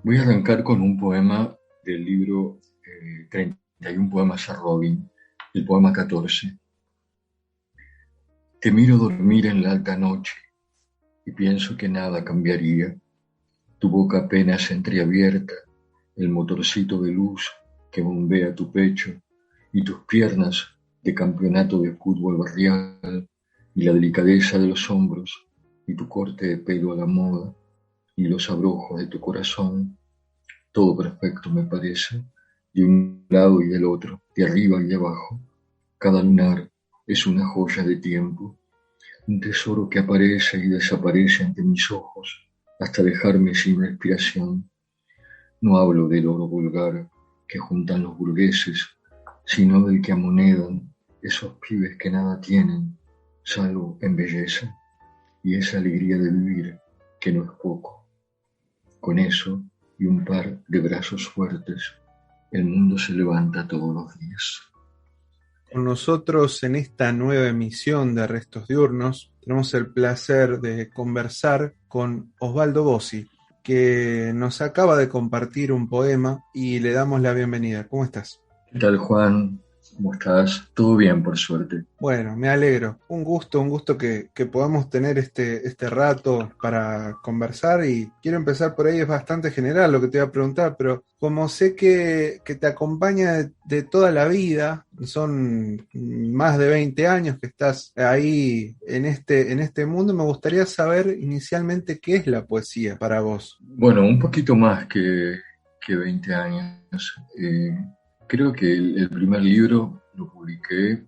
Voy a arrancar con un poema del libro 31 poemas a Robin, el poema 14. Te miro dormir en la alta noche y pienso que nada cambiaría. Tu boca apenas entreabierta, el motorcito de luz que bombea tu pecho y tus piernas de campeonato de fútbol barrial y la delicadeza de los hombros y tu corte de pelo a la moda y los abrojos de tu corazón. Todo perfecto me parece, de un lado y del otro, de arriba y de abajo. Cada lunar es una joya de tiempo, un tesoro que aparece y desaparece ante mis ojos hasta dejarme sin respiración. No hablo del oro vulgar que juntan los burgueses, sino del que amonedan esos pibes que nada tienen, salvo en belleza y esa alegría de vivir que no es poco. Con eso y un par de brazos fuertes, el mundo se levanta todos los días. Con nosotros en esta nueva emisión de Restos Diurnos tenemos el placer de conversar con Osvaldo Bossi, que nos acaba de compartir un poema y le damos la bienvenida. ¿Cómo estás? ¿Qué tal, Juan? ¿Cómo estás? Todo bien, por suerte. Bueno, me alegro. Un gusto que podamos tener este rato para conversar y quiero empezar por ahí, es bastante general lo que te voy a preguntar, pero como sé que te acompaña de toda la vida, son más de 20 años que estás ahí en este mundo, me gustaría saber inicialmente qué es la poesía para vos. Bueno, un poquito más que 20 años. Creo que el primer libro lo publiqué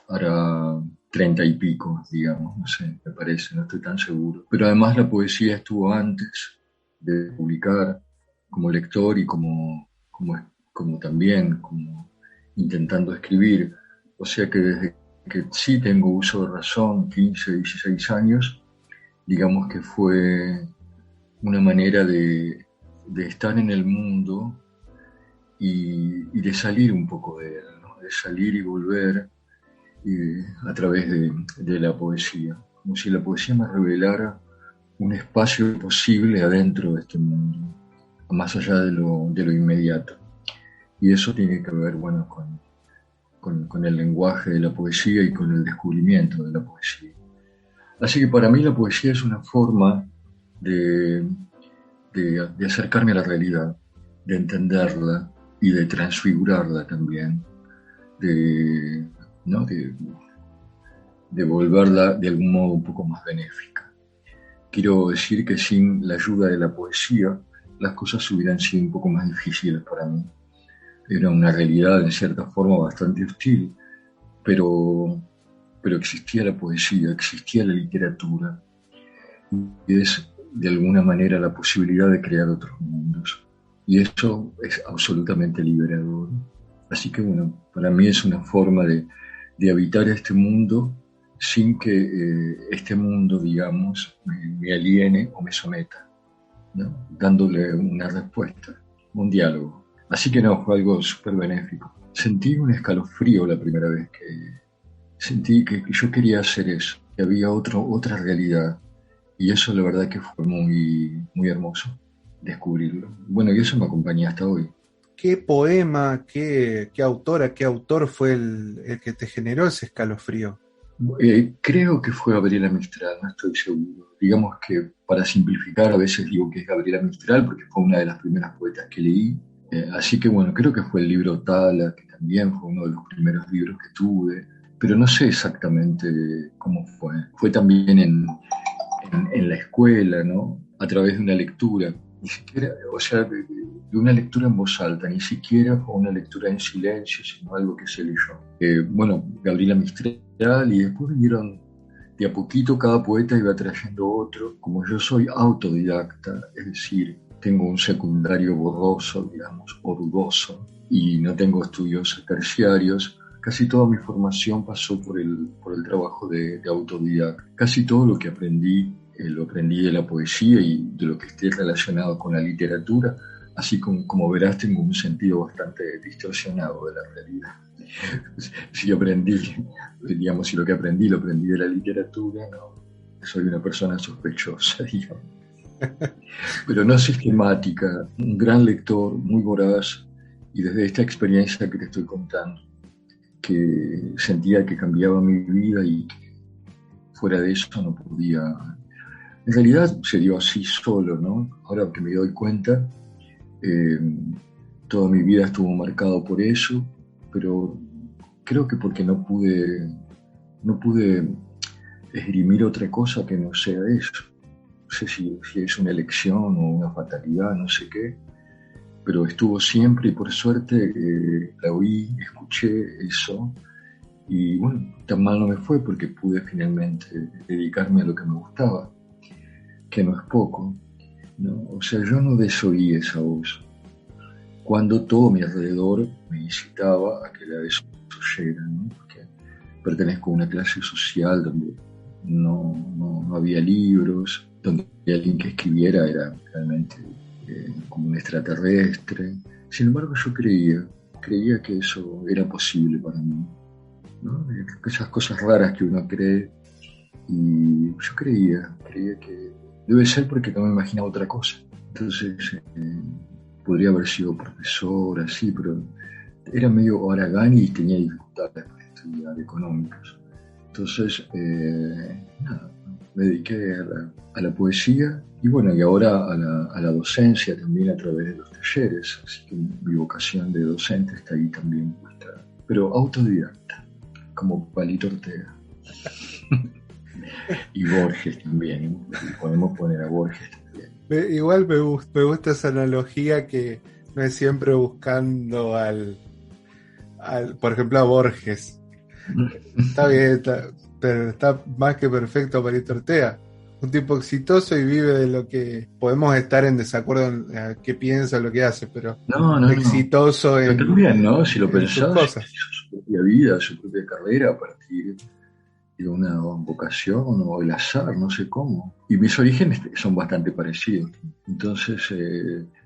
para 30 y pico, digamos, no sé, me parece, no estoy tan seguro. Pero además la poesía estuvo antes de publicar como lector y como también como intentando escribir. O sea que desde que sí tengo uso de razón, 15, 16 años, digamos que fue una manera de estar en el mundo y de salir un poco de él, ¿no? De salir y volver a través de la poesía, como si la poesía me revelara un espacio posible adentro de este mundo, más allá de lo inmediato. Y eso tiene que ver, bueno, con el lenguaje de la poesía y con el descubrimiento de la poesía. Así que para mí la poesía es una forma de, de acercarme a la realidad, de entenderla y de transfigurarla también, de, ¿no? de volverla de algún modo un poco más benéfica. Quiero decir que sin la ayuda de la poesía, las cosas hubieran sido un poco más difíciles para mí. Era una realidad en cierta forma bastante hostil, pero, pero existía la poesía, existía la literatura, y es de alguna manera la posibilidad de crear otros mundos. Y eso es absolutamente liberador. Así que bueno, para mí es una forma de habitar este mundo sin que este mundo, digamos, me aliene o me someta, ¿no? Dándole una respuesta, un diálogo. Así que no, fue algo súper benéfico. Sentí un escalofrío la primera vez que sentí que yo quería hacer eso, que había otra realidad. Y eso la verdad que fue muy hermoso descubrirlo. Bueno, y eso me acompaña hasta hoy. ¿Qué poema, qué autora, qué autor fue el que te generó ese escalofrío? Creo que fue Gabriela Mistral, no estoy seguro. Digamos que para simplificar a veces digo que es Gabriela Mistral porque fue una de las primeras poetas que leí. Así que bueno, creo que fue el libro Tala, que también fue uno de los primeros libros que tuve, pero no sé exactamente cómo fue. Fue también en la escuela, ¿no? A través de una lectura. Ni siquiera, o sea, de una lectura en voz alta, ni siquiera fue una lectura en silencio, sino algo que se leyó. Bueno, Gabriela Mistral, y después vinieron de a poquito, cada poeta iba trayendo otro. Como yo soy autodidacta, es decir, tengo un secundario borroso, digamos, o dudoso, y no tengo estudios terciarios, casi toda mi formación pasó por el trabajo de autodidacta. Casi todo lo que aprendí, lo aprendí de la poesía y de lo que esté relacionado con la literatura, así como verás tengo un sentido bastante distorsionado de la realidad. Si aprendí, digamos, si lo que aprendí lo aprendí de la literatura, no, soy una persona sospechosa, digamos. pero no sistemática, un gran lector, muy voraz, y desde esta experiencia que te estoy contando, que sentía que cambiaba mi vida y que fuera de eso no podía. En realidad se dio así solo, ¿no? Ahora que me doy cuenta, eh, toda mi vida estuvo marcado por eso, pero creo que porque no pude esgrimir otra cosa que no sea eso. No sé si es una elección o una fatalidad, no sé qué, pero estuvo siempre y por suerte la oí, escuché eso y bueno, tan mal no me fue porque pude finalmente dedicarme a lo que me gustaba, que no es poco, ¿no? O sea, yo no desoí esa voz cuando todo mi alrededor me incitaba a que la desoyera, ¿no? Porque pertenezco a una clase social donde no había libros, donde alguien que escribiera era realmente como un extraterrestre. Sin embargo, yo creía que eso era posible para mí, ¿no? Esas cosas raras que uno cree, y yo creía que debe ser porque no me imaginaba otra cosa. Entonces, podría haber sido profesor, así, pero era medio haragán y tenía dificultades para estudiar económicas. Entonces, nada, me dediqué a la poesía y bueno, y ahora a la docencia también a través de los talleres, así que mi vocación de docente está ahí también puesta, pero autodidacta, como Palito Ortega. Y Borges también, y podemos poner a Borges también. Igual me gusta esa analogía que no es siempre buscando por ejemplo, a Borges. Está bien, pero está más que perfecto Palito Ortega. Un tipo exitoso y vive de lo que podemos estar en desacuerdo en qué piensa, lo que hace, pero No. exitoso Pero también, ¿no? Si lo en sus pensás, cosas. hizo su propia vida, su propia carrera a partir de una vocación o el azar, no sé cómo. Y mis orígenes son bastante parecidos. Entonces,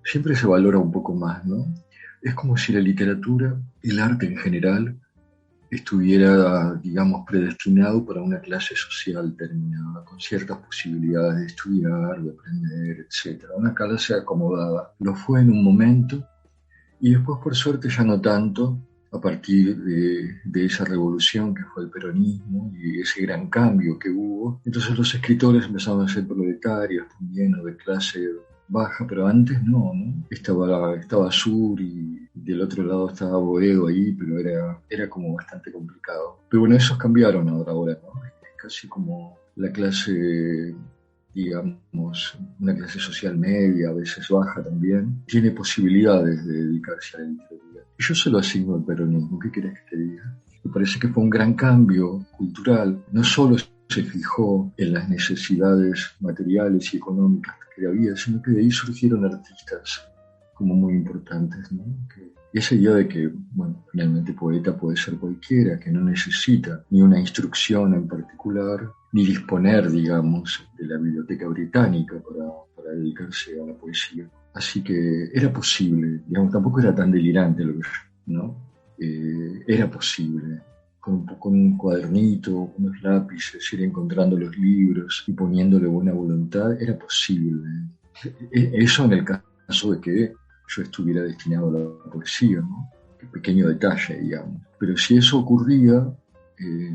siempre se valora un poco más, ¿no? Es como si la literatura, el arte en general, estuviera, digamos, predestinado para una clase social determinada, con ciertas posibilidades de estudiar, de aprender, etc. Una clase acomodada. Lo fue en un momento y después, por suerte, ya no tanto, a partir de esa revolución que fue el peronismo y ese gran cambio que hubo. Entonces los escritores empezaron a ser proletarios también, o de clase baja, pero antes no. Estaba Sur y del otro lado estaba Boedo ahí, pero era como bastante complicado. Pero bueno, esos cambiaron ahora, ¿no? Es casi como la clase, digamos, una clase social media, a veces baja también, tiene posibilidades de dedicarse a la literatura. Y yo se lo asigno al peronismo, ¿qué querés que te diga? Me parece que fue un gran cambio cultural, no solo se fijó en las necesidades materiales y económicas que había, sino que de ahí surgieron artistas como muy importantes, ¿no? Y esa idea de que, bueno, finalmente poeta puede ser cualquiera, que no necesita ni una instrucción en particular, ni disponer, digamos, de la biblioteca británica para dedicarse a la poesía. Así que era posible, digamos, tampoco era tan delirante lo que yo, ¿no? Era posible. Con un cuadernito, unos lápices, ir encontrando los libros y poniéndole buena voluntad, era posible. Eso en el caso de que yo estuviera destinado a la poesía, ¿no? Qué pequeño detalle, digamos. Pero si eso ocurría,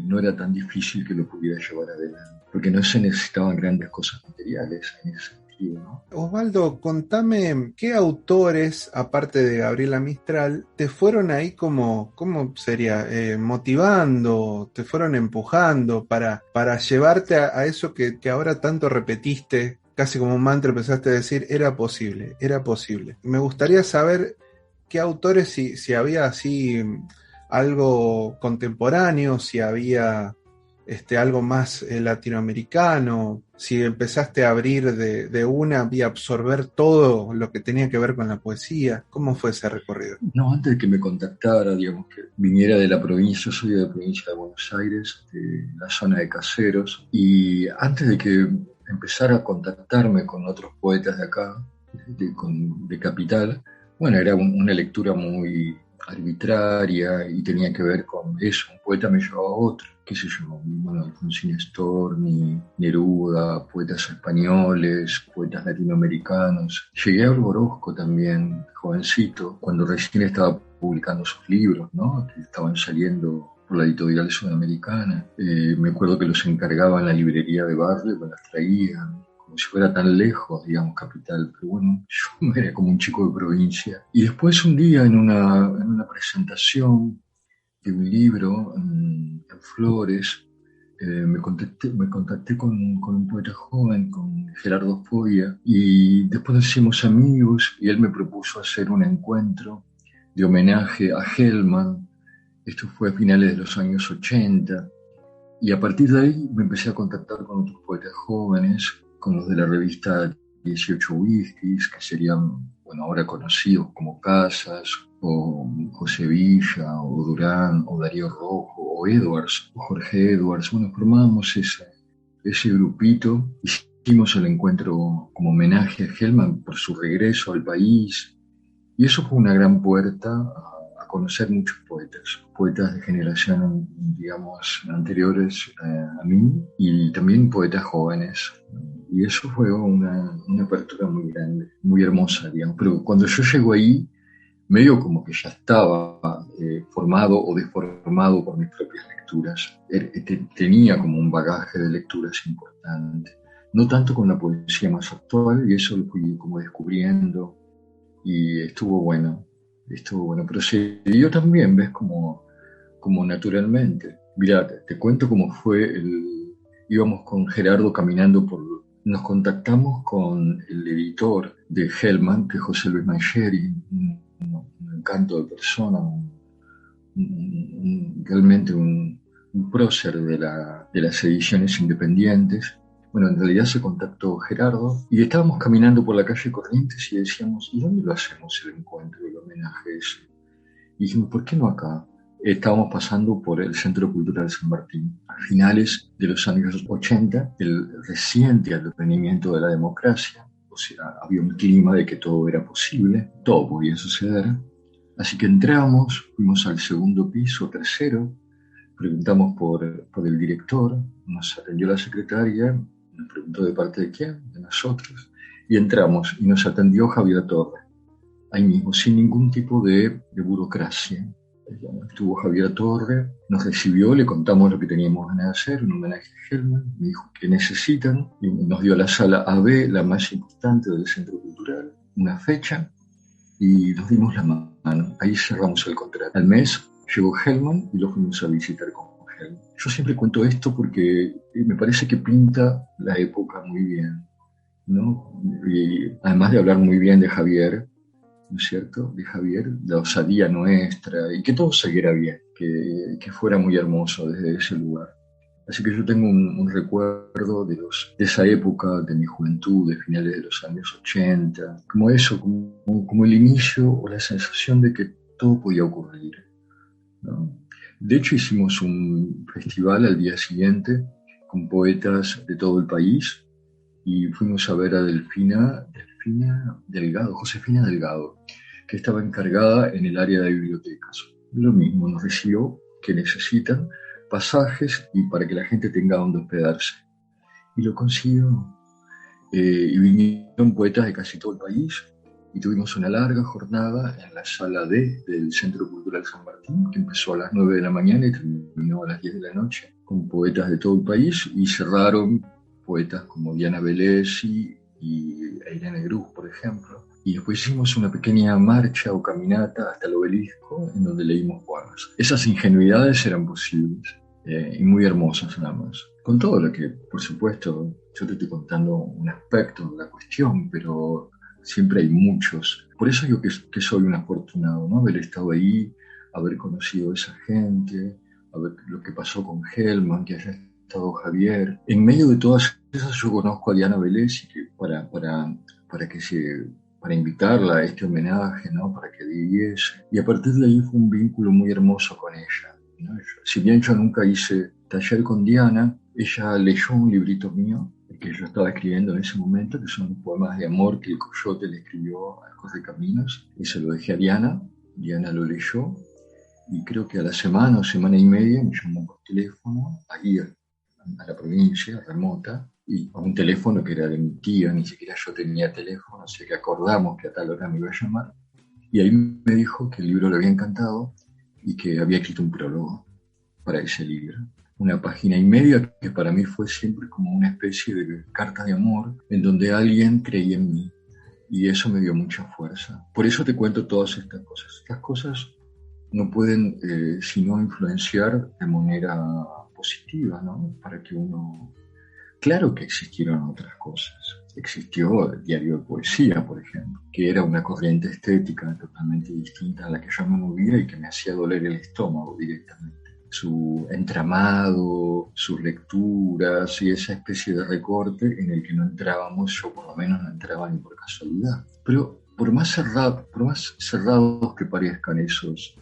no era tan difícil que lo pudiera llevar adelante, porque no se necesitaban grandes cosas materiales en ese sentido, ¿no? Osvaldo, contame, ¿qué autores, aparte de Gabriela Mistral, te fueron ahí como, ¿cómo sería? Motivando, te fueron empujando para llevarte a eso que ahora tanto repetiste, casi como un mantra empezaste a decir, era posible, era posible. Me gustaría saber qué autores, si había así algo contemporáneo, si había algo más latinoamericano, si empezaste a abrir de una y absorber todo lo que tenía que ver con la poesía. ¿Cómo fue ese recorrido? No, antes de que me contactara, digamos, que viniera de la provincia, yo soy de la provincia de Buenos Aires, de la zona de Caseros, y antes de que empezara a contactarme con otros poetas de acá, de Capital, bueno, era una lectura muy arbitraria y tenía que ver con eso, un poeta me llevaba a otro, qué sé yo, bueno, bueno, Alfonsín Storni, Neruda, poetas españoles, poetas latinoamericanos. Llegué a Orozco también, jovencito, cuando recién estaba publicando sus libros, ¿no? Que estaban saliendo por la editorial sudamericana. Me acuerdo que los encargaba en la librería de barrio, me las traían, como si fuera tan lejos, digamos, capital. Pero bueno, yo era como un chico de provincia. Y después un día en una presentación de un libro en Flores, me contacté con un poeta joven, con Gerardo Foya, y después nos hicimos amigos y él me propuso hacer un encuentro de homenaje a Hellman. Esto fue a finales de los años 80, y a partir de ahí me empecé a contactar con otros poetas jóvenes, con los de la revista 18 Whiskies, que serían, bueno, ahora conocidos como Casas, o José Villa, o Durán, o Darío Rojo, o Edwards, o Jorge Edwards. Bueno, formamos ese grupito, hicimos el encuentro como homenaje a Hellman por su regreso al país, y eso fue una gran puerta a conocer muchos poetas de generación, digamos, anteriores a mí, y también poetas jóvenes. Y eso fue una apertura muy grande, muy hermosa, digamos. Pero cuando yo llego ahí, medio como que ya estaba formado o deformado por mis propias lecturas. Tenía como un bagaje de lecturas importante. No tanto con la poesía más actual, y eso lo fui como descubriendo, y estuvo bueno, pero se dio también, ¿ves? Como naturalmente. Mirá, te cuento cómo fue íbamos con Gerardo caminando nos contactamos con el editor de Hellman, que es José Luis Mancheri, un encanto de persona, realmente un prócer de las ediciones independientes. Bueno, en realidad se contactó Gerardo y estábamos caminando por la calle Corrientes y decíamos, ¿y dónde lo hacemos el encuentro, el homenaje ese? Y dijimos, ¿por qué no acá? Estábamos pasando por el Centro Cultural San Martín. A finales de los años 80, el reciente advenimiento de la democracia, o sea, había un clima de que todo era posible, todo podía suceder. Así que entramos, fuimos al segundo piso, tercero, preguntamos por el director, nos atendió la secretaria, nos preguntó de parte de quién, de nosotros, y entramos y nos atendió Javier Torre, ahí mismo, sin ningún tipo de burocracia. Estuvo Javier Torre, nos recibió, le contamos lo que teníamos ganas de hacer, un homenaje a Hellman, me dijo que necesitan, y nos dio la sala AB, la más importante del Centro Cultural, una fecha, y nos dimos la mano. Ahí cerramos el contrato. Al mes llegó Hellman y lo fuimos a visitar con Hellman. Yo siempre cuento esto porque me parece que pinta la época muy bien, ¿no? Y además de hablar muy bien de Javier, ¿no es cierto? De Javier, la osadía nuestra, y que todo siguiera bien, que fuera muy hermoso desde ese lugar. Así que yo tengo un recuerdo de esa época, de mi juventud, de finales de los años 80, como eso, como el inicio o la sensación de que todo podía ocurrir, ¿no? De hecho, hicimos un festival al día siguiente con poetas de todo el país y fuimos a ver a Josefina Delgado, que estaba encargada en el área de bibliotecas. Lo mismo, nos recibió, que necesitan pasajes y para que la gente tenga donde hospedarse. Y lo consiguió. Y vinieron poetas de casi todo el país y tuvimos una larga jornada en la sala D del Centro Cultural San Martín, que empezó a las 9 de la mañana y terminó a las 10 de la noche, con poetas de todo el país, y cerraron poetas como Diana Velesi y Irene Cruz, por ejemplo. Y después hicimos una pequeña marcha o caminata hasta el obelisco en donde leímos poemas. Esas ingenuidades eran posibles y muy hermosas nada más. Con todo lo que, por supuesto, yo te estoy contando un aspecto de la cuestión, pero siempre hay muchos. Por eso digo que soy un afortunado, ¿no? Haber estado ahí, haber conocido a esa gente, a ver lo que pasó con Hellman, que haya estado Javier. En medio de todas esas yo conozco a Diana Velesi, que para invitarla a este homenaje, ¿no? Para que viviese. Y a partir de ahí fue un vínculo muy hermoso con ella, ¿no? Si bien yo nunca hice taller con Diana, ella leyó un librito mío, el que yo estaba escribiendo en ese momento, que son poemas de amor que el Coyote le escribió a Correcaminos, y se lo dejé a Diana. Diana lo leyó, y creo que a la semana o semana y media me llamó por teléfono, ahí a la provincia remota, y a un teléfono que era de mi tía, ni siquiera yo tenía teléfono, así que acordamos que a tal hora me iba a llamar, y ahí me dijo que el libro le había encantado y que había escrito un prólogo para ese libro. Una página y media que para mí fue siempre como una especie de carta de amor en donde alguien creía en mí, y eso me dio mucha fuerza. Por eso te cuento todas estas cosas. Estas cosas no pueden sino influenciar de manera positiva, ¿no? Para que uno... Claro que existieron otras cosas. Existió el diario de poesía, por ejemplo, que era una corriente estética totalmente distinta a la que yo me movía y que me hacía doler el estómago directamente. Su entramado, sus lecturas y esa especie de recorte en el que no entrábamos, yo por lo menos no entraba ni por casualidad. Pero por más cerrados que parezcan esos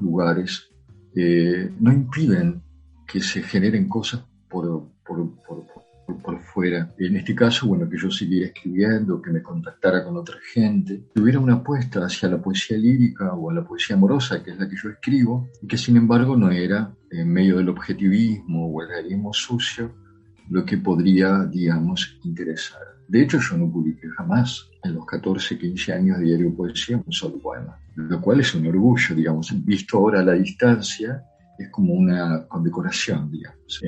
lugares, no impiden que se generen cosas por fuera. En este caso, bueno, que yo siguiera escribiendo, que me contactara con otra gente, que hubiera una apuesta hacia la poesía lírica o a la poesía amorosa, que es la que yo escribo, y que sin embargo no era, en medio del objetivismo o el realismo sucio, lo que podría, digamos, interesar. De hecho, yo no publiqué jamás en los 14, 15 años de Diario de Poesía un solo poema, lo cual es un orgullo, digamos, visto ahora a la distancia, es como una condecoración, digamos,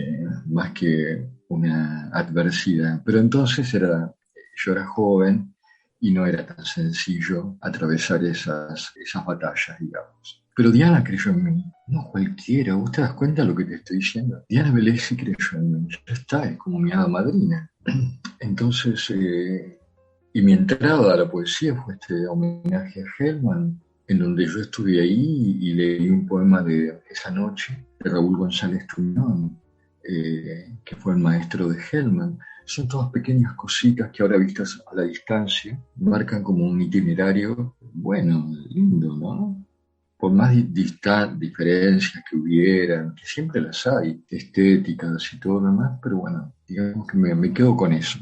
más que una adversidad. Pero entonces yo era joven y no era tan sencillo atravesar esas batallas, digamos. Pero Diana creyó en mí, no cualquiera. ¿Vos te das cuenta de lo que te estoy diciendo? Diana Velesi creyó en mí, ya está, es como mi hada madrina. Entonces, y mi entrada a la poesía fue este homenaje a Hellman, en donde yo estuve ahí y leí un poema de esa noche de Raúl González Tuñón, que fue el maestro de Hellman. Son todas pequeñas cositas que ahora vistas a la distancia marcan como un itinerario, bueno, lindo, ¿no? Por más diferencias que hubieran, que siempre las hay, estéticas y todo lo demás, pero bueno, digamos que me quedo con eso,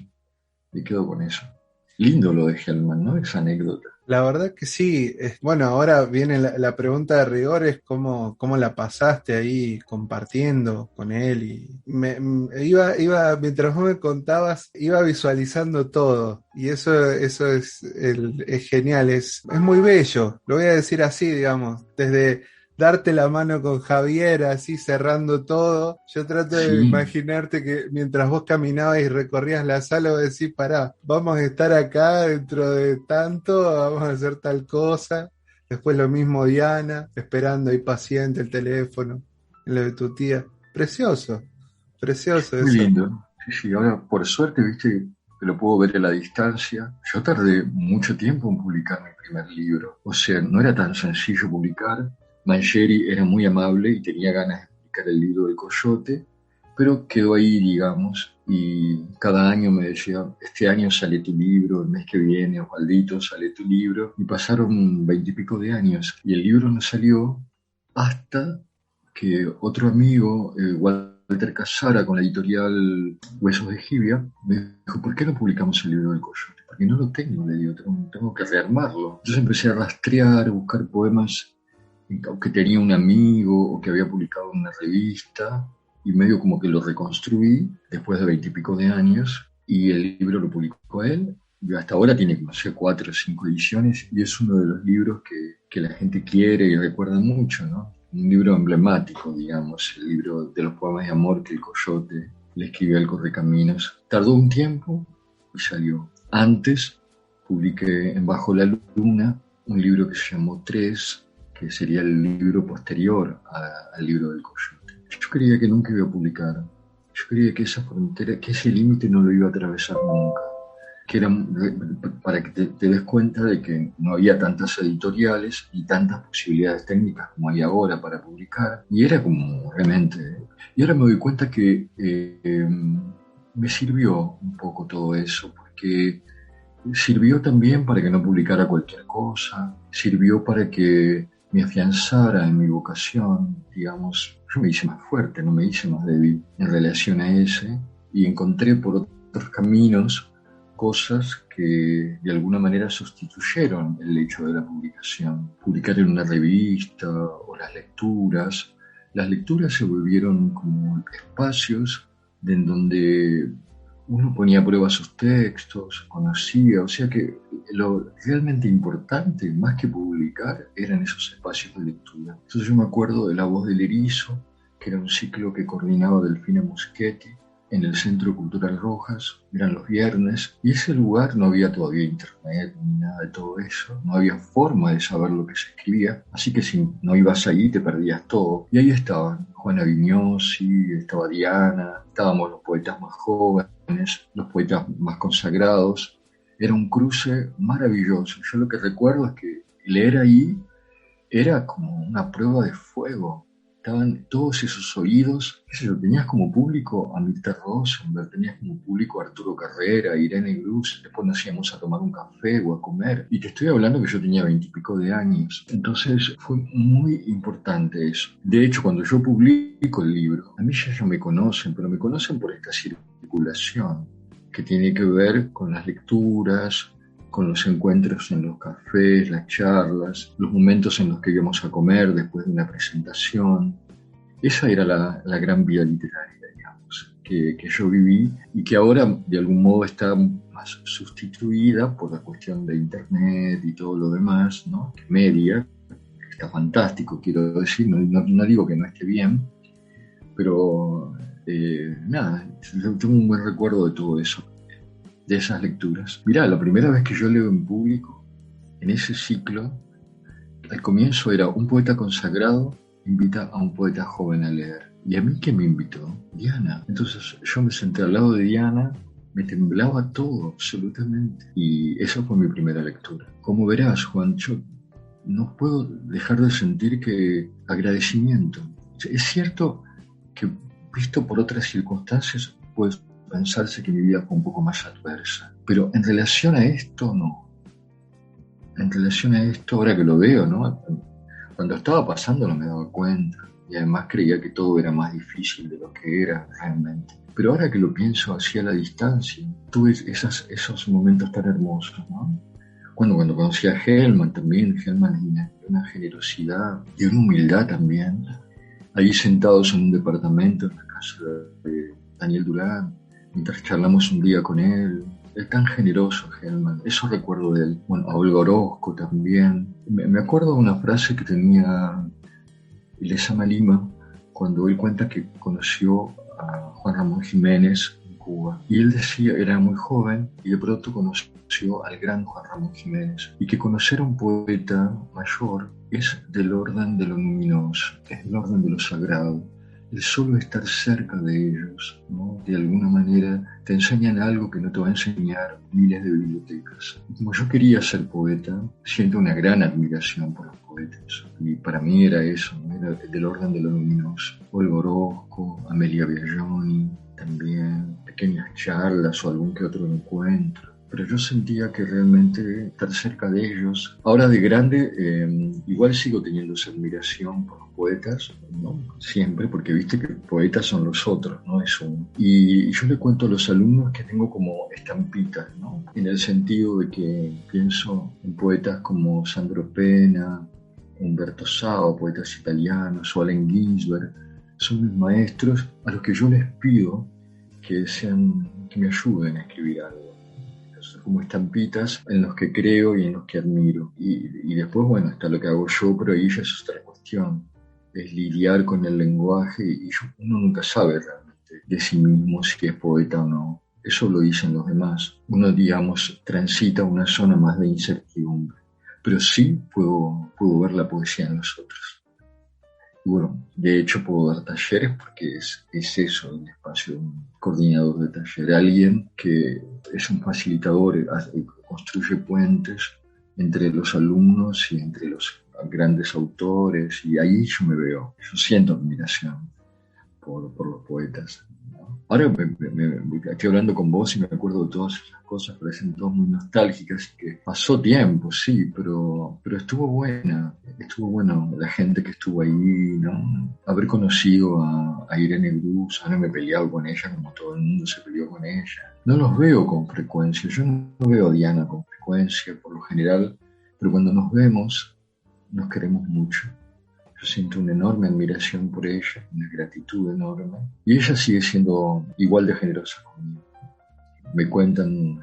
Lindo lo de Hellman, ¿no? Esa anécdota. La verdad que sí. Bueno, ahora viene la pregunta de rigor, es cómo la pasaste ahí compartiendo con él. Y mientras vos me contabas, iba visualizando todo. Y eso es genial, es muy bello. Lo voy a decir así, digamos, desde darte la mano con Javier, así cerrando todo. Yo trato de Sí. imaginarte que mientras vos caminabas y recorrías la sala, vos decís, pará, vamos a estar acá dentro de tanto, vamos a hacer tal cosa. Después lo mismo Diana, esperando ahí paciente el teléfono, en lo de tu tía. Precioso, precioso Muy eso. lindo. Sí, sí, ahora por suerte, viste, que lo puedo ver a la distancia. Yo tardé mucho tiempo en publicar mi primer libro. O sea, no era tan sencillo publicar. Mancheri era muy amable y tenía ganas de publicar el libro del Coyote, pero quedó ahí, digamos, y cada año me decía, este año sale tu libro, el mes que viene, Osvaldito, sale tu libro. Y pasaron 20 y pico de años y el libro no salió hasta que otro amigo, Walter Casara, con la editorial Huesos de Jibia, me dijo, ¿por qué no publicamos el libro del Coyote? Porque no lo tengo, le digo, tengo que rearmarlo. Entonces empecé a rastrear, a buscar poemas que tenía un amigo o que había publicado en una revista, y medio como que lo reconstruí después de 20 y pico de años, y el libro lo publicó él. Y hasta ahora tiene, no sé, 4 o 5 ediciones, y es uno de los libros que la gente quiere y recuerda mucho, ¿no? Un libro emblemático, digamos, el libro de los poemas de amor que el Coyote le escribió al Correcaminos. Tardó un tiempo y salió. Antes publiqué en Bajo la Luna un libro que se llamó Tres, que sería el libro posterior al libro del Coyote. Yo creía que nunca iba a publicar. Yo creía que esa frontera, que ese límite no lo iba a atravesar nunca. Que era para que te des cuenta de que no había tantas editoriales y tantas posibilidades técnicas como hay ahora para publicar. Y era como realmente... Y ahora me doy cuenta que me sirvió un poco todo eso, porque sirvió también para que no publicara cualquier cosa, sirvió para que me afianzara en mi vocación, digamos. Yo me hice más fuerte, no me hice más débil en relación a ese, y encontré por otros caminos cosas que de alguna manera sustituyeron el hecho de la publicación. Publicar en una revista o las lecturas se volvieron como espacios en donde uno ponía a prueba sus textos, conocía, o sea que lo realmente importante, más que publicar, eran esos espacios de lectura. Entonces yo me acuerdo de La Voz del Erizo, que era un ciclo que coordinaba Delfina Muschetti en el Centro Cultural Rojas, eran los viernes, y ese lugar no había todavía internet ni nada de todo eso, no había forma de saber lo que se escribía, así que si no ibas ahí te perdías todo. Y ahí estaban Juana Vignosi, estaba Diana, estábamos los poetas más jóvenes, los poetas más consagrados. Era un cruce maravilloso. Yo lo que recuerdo es que leer ahí era como una prueba de fuego. Estaban todos esos oídos, qué sé yo, tenías como público a Mirta Rosenberg, tenías como público a Arturo Carrera, Irene Grus, después nos íbamos a tomar un café o a comer, y te estoy hablando que yo tenía 20 y pico de años, entonces fue muy importante eso. De hecho, cuando yo publico el libro, a mí ya me conocen, pero me conocen por esta circulación, que tiene que ver con las lecturas, con los encuentros en los cafés, las charlas, los momentos en los que íbamos a comer después de una presentación. Esa era la gran vida literaria, digamos, que yo viví y que ahora de algún modo está más sustituida por la cuestión de internet y todo lo demás, ¿no? Que media, que está fantástico, quiero decir, no digo que no esté bien, pero nada, yo tengo un buen recuerdo de todo eso, de esas lecturas. Mirá, la primera vez que yo leo en público, en ese ciclo, al comienzo era un poeta consagrado invita a un poeta joven a leer. ¿Y a mí qué me invitó? Diana. Entonces yo me senté al lado de Diana, me temblaba todo, absolutamente. Y esa fue mi primera lectura. Como verás, Juan, yo no puedo dejar de sentir que agradecimiento. Es cierto que visto por otras circunstancias, pues pensarse que mi vida fue un poco más adversa. Pero en relación a esto, no. En relación a esto, ahora que lo veo, ¿no? Cuando estaba pasando no me daba cuenta. Y además creía que todo era más difícil de lo que era realmente. Pero ahora que lo pienso así a la distancia, tuve esos momentos tan hermosos, ¿no? Cuando conocí a Helman también, Helman es una generosidad y una humildad también. Ahí sentados en un departamento en la casa de Daniel Durán, mientras charlamos un día con él. Es tan generoso, Helman. Eso recuerdo de él. Bueno, a Olga Orozco también. Me acuerdo de una frase que tenía Lezama Lima cuando él cuenta que conoció a Juan Ramón Jiménez en Cuba. Y él decía, era muy joven y de pronto conoció al gran Juan Ramón Jiménez. Y que conocer a un poeta mayor es del orden de lo luminoso, es del orden de lo sagrado. El solo estar cerca de ellos, ¿no? De alguna manera te enseñan algo que no te va a enseñar miles de bibliotecas. Y como yo quería ser poeta, siento una gran admiración por los poetas. Y para mí era eso, ¿no? Era del orden de lo luminoso. Olga Orozco, Amelia Biagioni, también pequeñas charlas o algún que otro encuentro. Pero yo sentía que realmente estar cerca de ellos, ahora de grande, igual sigo teniendo esa admiración por los poetas, ¿no? Siempre, porque viste que poetas son los otros, no es uno. Y yo le cuento a los alumnos que tengo como estampitas, ¿no? En el sentido de que pienso en poetas como Sandro Pena, Umberto Sao, poetas italianos, o Allen Ginsberg, son mis maestros a los que yo les pido que me ayuden a escribir algo. Como estampitas en los que creo y en los que admiro. Y después, bueno, está lo que hago yo, pero ahí ya es otra cuestión. Es lidiar con el lenguaje y uno nunca sabe realmente de sí mismo si es poeta o no. Eso lo dicen los demás. Uno, digamos, transita una zona más de incertidumbre. Pero sí puedo ver la poesía en los otros. Y bueno, de hecho puedo dar talleres porque es eso, el espacio de un coordinador de taller, alguien que es un facilitador, construye puentes entre los alumnos y entre los grandes autores, y ahí yo me veo, yo siento admiración por los poetas, ¿no? Ahora estoy hablando con vos y me acuerdo de todas esas cosas, parecen todas muy nostálgicas, y que pasó tiempo, sí, pero estuvo bueno la gente que estuvo ahí, ¿no? Haber conocido a Irene Grus, haberme peleado con ella como todo el mundo se peleó con ella. No los veo con frecuencia, yo no veo a Diana con frecuencia por lo general, pero cuando nos vemos nos queremos mucho. Yo siento una enorme admiración por ella, una gratitud enorme. Y ella sigue siendo igual de generosa conmigo. Me cuentan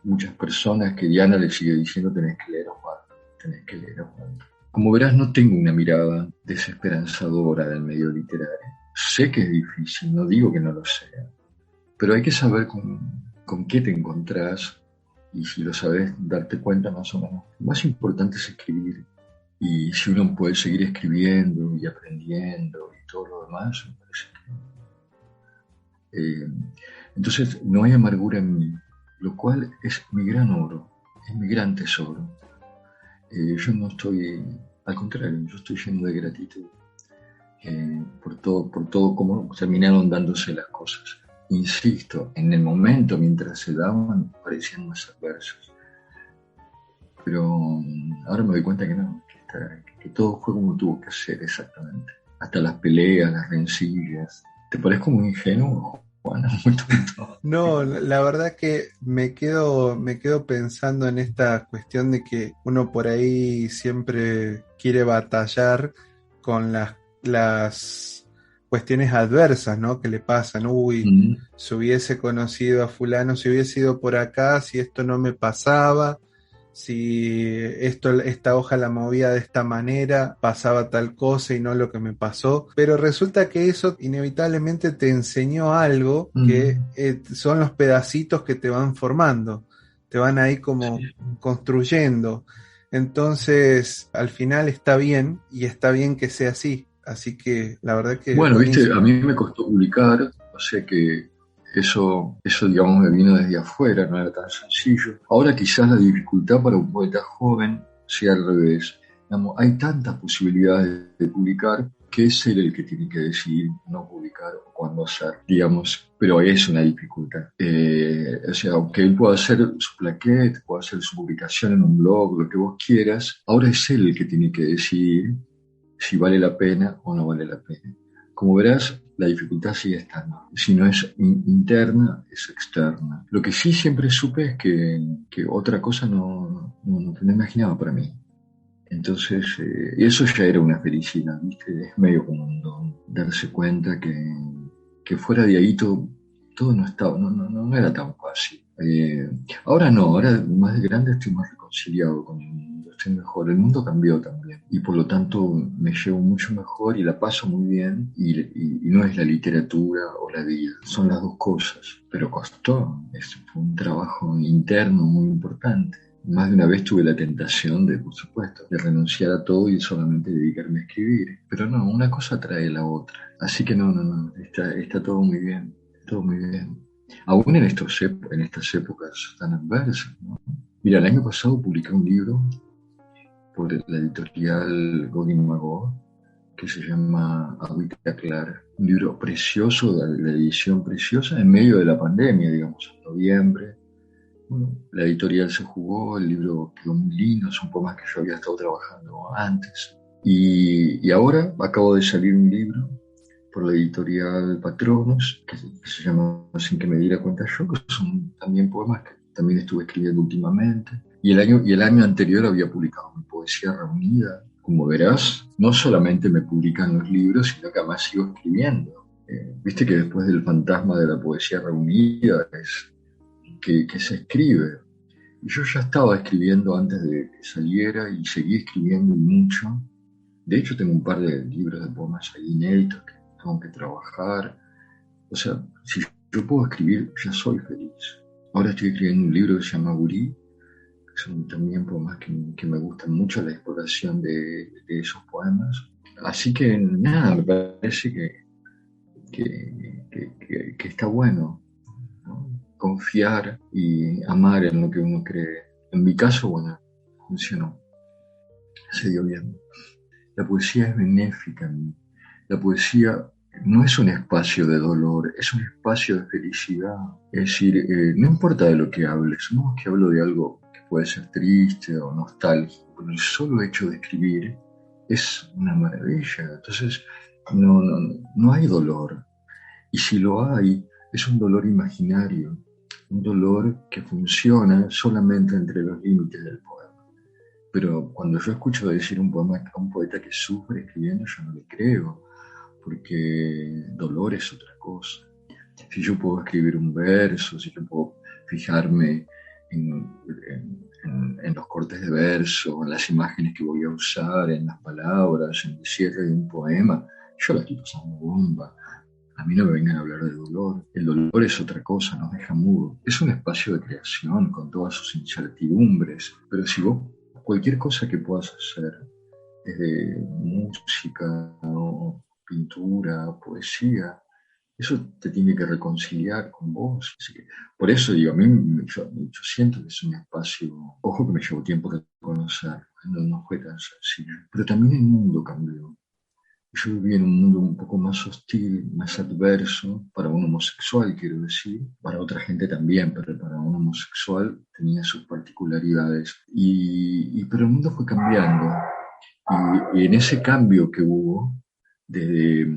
muchas personas que Diana le sigue diciendo: tenés que leer a Juan, tenés que leer a Juan. Como verás, no tengo una mirada desesperanzadora del medio literario. Sé que es difícil, no digo que no lo sea, pero hay que saber con qué te encontrás, y si lo sabes, darte cuenta más o menos. Lo más importante es escribir, y si uno puede seguir escribiendo y aprendiendo y todo lo demás, me parece que... entonces no hay amargura en mí, lo cual es mi gran oro, es mi gran tesoro. Yo no estoy, al contrario, yo estoy lleno de gratitud por todo cómo terminaron dándose las cosas. Insisto, en el momento mientras se daban parecían más adversos, pero ahora me doy cuenta que no, que todo fue como tuvo que ser exactamente. Hasta las peleas, las rencillas. ¿Te parezco muy ingenuo, Juana? Muy tonto. No, la verdad que me quedo pensando en esta cuestión de que uno por ahí siempre quiere batallar con las cuestiones adversas, ¿no? Que le pasan. Uy, si hubiese conocido a fulano, si hubiese ido por acá, si esto no me pasaba, si esta hoja la movía de esta manera, pasaba tal cosa y no lo que me pasó. Pero resulta que eso inevitablemente te enseñó algo que son los pedacitos que te van formando, te van ahí como construyendo. Entonces, al final está bien, y está bien que sea así. Así que la verdad que bueno, viste, buenísimo. a mí me costó publicar, o sea que eso digamos me vino desde afuera, no era tan sencillo. Ahora quizás la dificultad para un poeta joven sea al revés. Digamos, hay tantas posibilidades de publicar que es él el que tiene que decidir no publicar o cuándo hacer, digamos, pero es una dificultad. O sea, aunque él pueda hacer su plaquette, pueda hacer su publicación en un blog, lo que vos quieras, ahora es él el que tiene que decidir si vale la pena o no vale la pena. Como verás, la dificultad sigue estando. Si no es interna, es externa. Lo que sí siempre supe es que otra cosa no me imaginaba para mí. Entonces, eso ya era una felicidad, ¿viste? Es medio como un don, darse cuenta que fuera de ahí todo no estaba, no era tan fácil. Ahora no, ahora más de grande estoy más reconciliado con el mundo, estoy mejor. El mundo cambió también y por lo tanto me llevo mucho mejor y la paso muy bien, y no es la literatura o la vida, son las dos cosas, pero costó, fue un trabajo interno muy importante. Más de una vez tuve la tentación por supuesto, de renunciar a todo y solamente dedicarme a escribir, pero no, una cosa trae la otra, así que no, está todo muy bien, todo muy bien. Aún en estas épocas tan adversas, ¿no? Mira, el año pasado publiqué un libro por la editorial Godin Magog que se llama Agüita Clara. Un libro precioso, de la edición preciosa, en medio de la pandemia, digamos, en noviembre. Bueno, la editorial se jugó, el libro quedó muy lindo, son poemas que yo había estado trabajando antes. Y ahora acabo de salir un libro por la editorial Patronos, que se llama Sin que me diera cuenta yo, que son también poemas que también estuve escribiendo últimamente. Y el año anterior había publicado mi poesía reunida. Como verás, no solamente me publican los libros, sino que además sigo escribiendo. Viste que después del fantasma de la poesía reunida es que se escribe. Y yo ya estaba escribiendo antes de que saliera y seguí escribiendo mucho. De hecho, tengo un par de libros de poemas ahí inéditos que tengo que trabajar. O sea, si yo puedo escribir, ya soy feliz. Ahora estoy escribiendo un libro que se llama Gurí, que son también poemas que me gustan mucho, la exploración de esos poemas. Así que nada, me parece que está bueno, ¿no? Confiar y amar en lo que uno cree. En mi caso, bueno, funcionó, se dio bien. La poesía es benéfica. La poesía no es un espacio de dolor, es un espacio de felicidad. Es decir, no importa de lo que hables, no es que hablo de algo que puede ser triste o nostálgico, pero el solo hecho de escribir es una maravilla. Entonces, no hay dolor. Y si lo hay, es un dolor imaginario, un dolor que funciona solamente entre los límites del poema. pero cuando yo escucho decir un poema a un poeta que sufre escribiendo, yo no le creo, porque dolor es otra cosa. Si yo puedo escribir un verso, si yo puedo fijarme en los cortes de verso, en las imágenes que voy a usar, en las palabras, en el cierre de un poema, yo la estoy pasando bomba. A mí no me vengan a hablar de dolor. El dolor es otra cosa, nos deja mudo. Es un espacio de creación con todas sus incertidumbres, pero si vos, cualquier cosa que puedas hacer, desde música o pintura, poesía, eso te tiene que reconciliar con vos. Así que, por eso digo, a mí yo siento que es un espacio, ojo que me llevó tiempo de conocer, no fue tan sencillo, pero también el mundo cambió. Yo viví en un mundo un poco más hostil, más adverso, para un homosexual, quiero decir, para otra gente también, pero para un homosexual tenía sus particularidades. Pero el mundo fue cambiando. Y en ese cambio que hubo, desde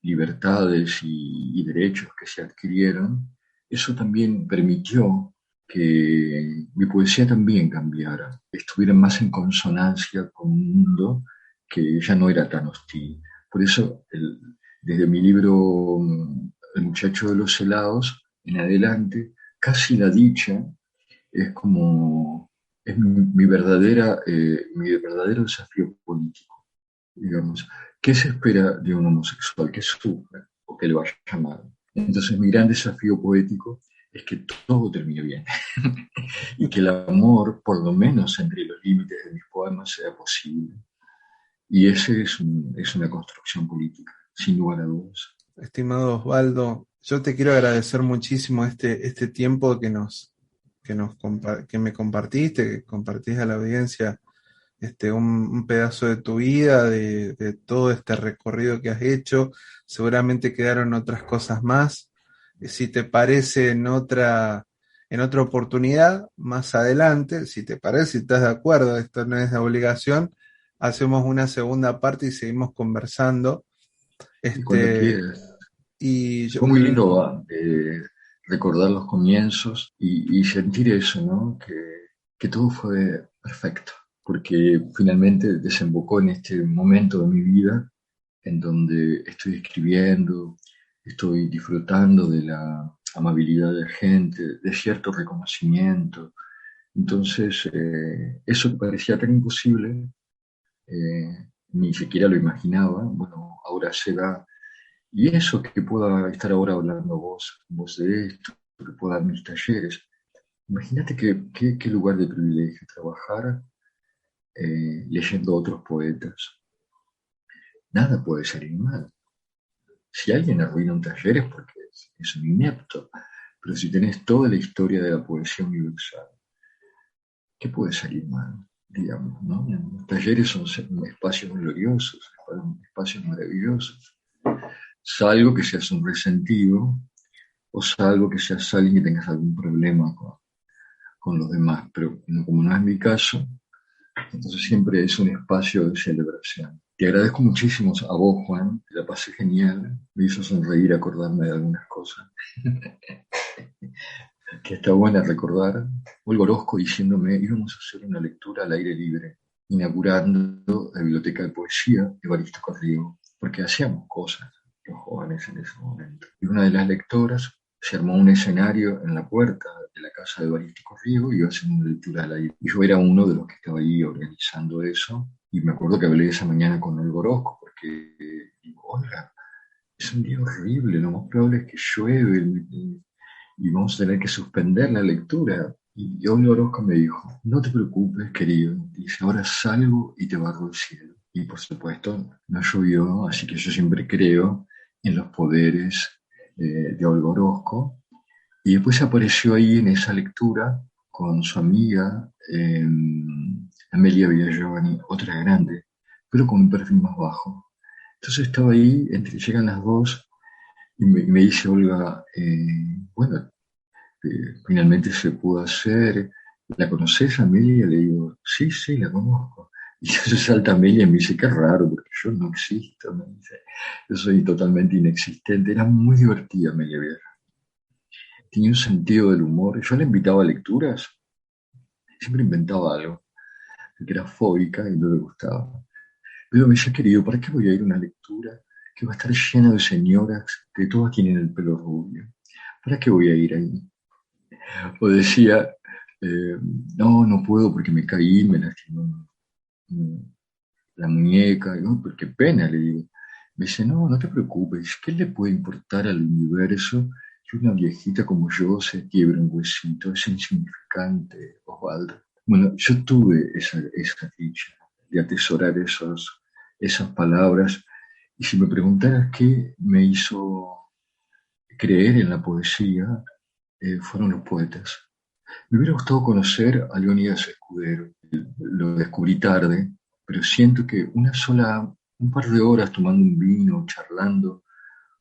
libertades y derechos que se adquirieron, eso también permitió que mi poesía también cambiara, estuviera más en consonancia con un mundo que ya no era tan hostil. Por eso, desde mi libro El muchacho de los helados en adelante, casi la dicha es como es mi verdadero desafío político, digamos. ¿Qué se espera de un homosexual que sufra o que le vaya mal? Entonces mi gran desafío poético es que todo termine bien y que el amor, por lo menos entre los límites de mis poemas, sea posible. Y ese es una construcción política, sin lugar a dudas. Estimado Osvaldo, yo te quiero agradecer muchísimo este tiempo que me compartiste, que compartís a la audiencia un pedazo de tu vida, de todo este recorrido que has hecho. Seguramente quedaron otras cosas más. Si te parece en otra oportunidad, más adelante, si te parece, si estás de acuerdo, esto no es de obligación, hacemos una segunda parte y seguimos conversando. Y cuando Este, quieras. y yo, Fue muy lindo recordar los comienzos y sentir eso, ¿no? Que todo fue perfecto, porque finalmente desembocó en este momento de mi vida en donde estoy escribiendo, estoy disfrutando de la amabilidad de gente, de cierto reconocimiento. Entonces, eso que parecía tan imposible, ni siquiera lo imaginaba, bueno, ahora se da. Y eso que pueda estar ahora hablando vos de esto, que pueda dar mis talleres. Imagínate qué lugar de privilegio trabajar leyendo a otros poetas. Nada puede salir mal. Si alguien arruina un taller es porque es un inepto. Pero si tenés toda la historia de la poesía universal, ¿qué puede salir mal? Digamos, ¿no? Los talleres son espacios gloriosos, espacios maravillosos. Salvo que seas un resentido o salvo que seas alguien que tengas algún problema con los demás, pero como no es mi caso, entonces siempre es un espacio de celebración. Te agradezco muchísimo a vos, Juan, la pasé genial, me hizo sonreír acordarme de algunas cosas, que está buena recordar. Olga Orozco diciéndome, íbamos a hacer una lectura al aire libre, inaugurando la biblioteca de poesía de Evaristo Carrió, porque hacíamos cosas los jóvenes en ese momento. Y una de las lectoras se armó un escenario en la puerta de la casa de Evaristo Corriego y iba a hacer una lectura al aire. Y yo era uno de los que estaba ahí organizando eso. Y me acuerdo que hablé esa mañana con Olga Orozco, porque digo, Olga, es un día horrible, lo más probable es que llueve y vamos a tener que suspender la lectura. Y Olga Orozco me dijo, no te preocupes, querido. Dice, ahora salgo y te barro el cielo. Y por supuesto, no llovió, así que yo siempre creo en los poderes de Olga Orozco. Y después apareció ahí en esa lectura con su amiga Amelia Villagiovanni, otra grande, pero con un perfil más bajo. Entonces estaba ahí, entre llegan las dos, y me dice Olga, bueno, finalmente se pudo hacer. ¿La conoces, Amelia? Le digo, sí, sí, la conozco. Y entonces salta Amelia y me dice, qué raro, porque yo no existo, me dice. Yo soy totalmente inexistente. Era muy divertida Amelia Vieja. Tenía un sentido del humor. Yo la invitaba a lecturas, siempre inventaba algo. que era fóbica y no le gustaba. Pero me decía, querido, ¿para qué voy a ir a una lectura que va a estar llena de señoras que todas tienen el pelo rubio? ¿Para qué voy a ir ahí? O decía, eh, no, no puedo porque me caí, me lastimó la muñeca. Y, "Oh, pero qué pena", le digo. Me dice, no, no te preocupes, ¿qué le puede importar al universo que una viejita como yo se quiebre un huesito? Es insignificante, Osvaldo. Bueno, yo tuve esa dicha de atesorar esas palabras. Y si me preguntaras qué me hizo creer en la poesía, fueron los poetas. Me hubiera gustado conocer a Leónidas Escudero. Lo descubrí tarde, pero siento que un par de horas tomando un vino, charlando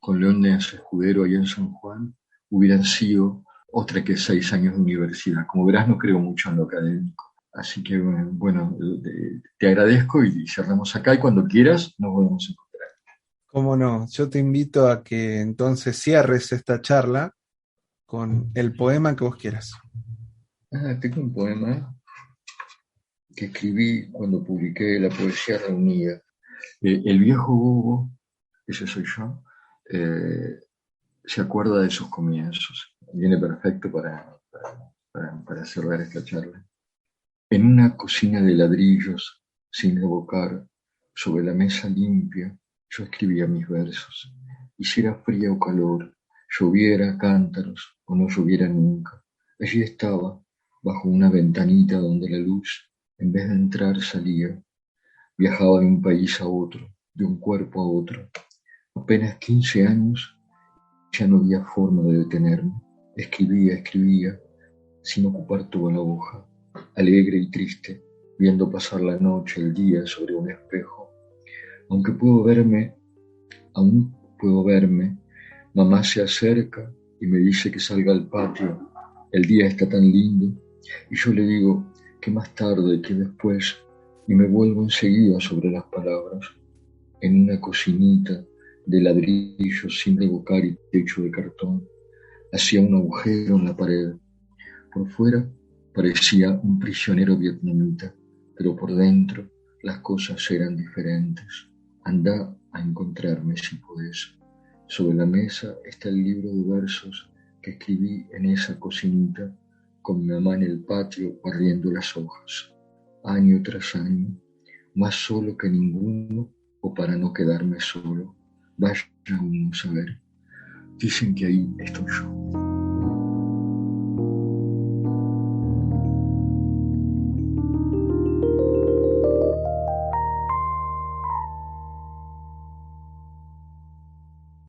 con Leónidas Escudero allá en San Juan, hubieran sido otra que 6 años de universidad. Como verás, no creo mucho en lo académico. Así que, bueno, te agradezco y cerramos acá y cuando quieras nos volvemos a encontrar. Cómo no, yo te invito a que entonces cierres esta charla con el poema que vos quieras. Tengo un poema que escribí cuando publiqué La Poesía Reunida. El viejo bobo, ese soy yo, eh, se acuerda de sus comienzos. Viene perfecto para cerrar esta charla. En una cocina de ladrillos, sin evocar, sobre la mesa limpia, yo escribía mis versos. Hiciera frío o calor, lloviera cántaros o no lloviera nunca. Allí estaba, bajo una ventanita donde la luz, en vez de entrar, salía. Viajaba de un país a otro, de un cuerpo a otro. Apenas 15 años, ya no había forma de detenerme. Escribía, sin ocupar toda la hoja, alegre y triste, viendo pasar la noche, el día sobre un espejo. Aunque aún puedo verme, mamá se acerca y me dice que salga al patio. El día está tan lindo, y yo le digo que más tarde, que después, y me vuelvo enseguida sobre las palabras, en una cocinita de ladrillos sin revocar y techo de cartón. Hacía un agujero en la pared. Por fuera parecía un prisionero vietnamita, pero por dentro las cosas eran diferentes. Anda a encontrarme si podés. Sobre la mesa está el libro de versos que escribí en esa cocinita con mi mamá en el patio barriendo las hojas, año tras año, más solo que ninguno o para no quedarme solo. Vaya uno a saber. Dicen que ahí estoy yo.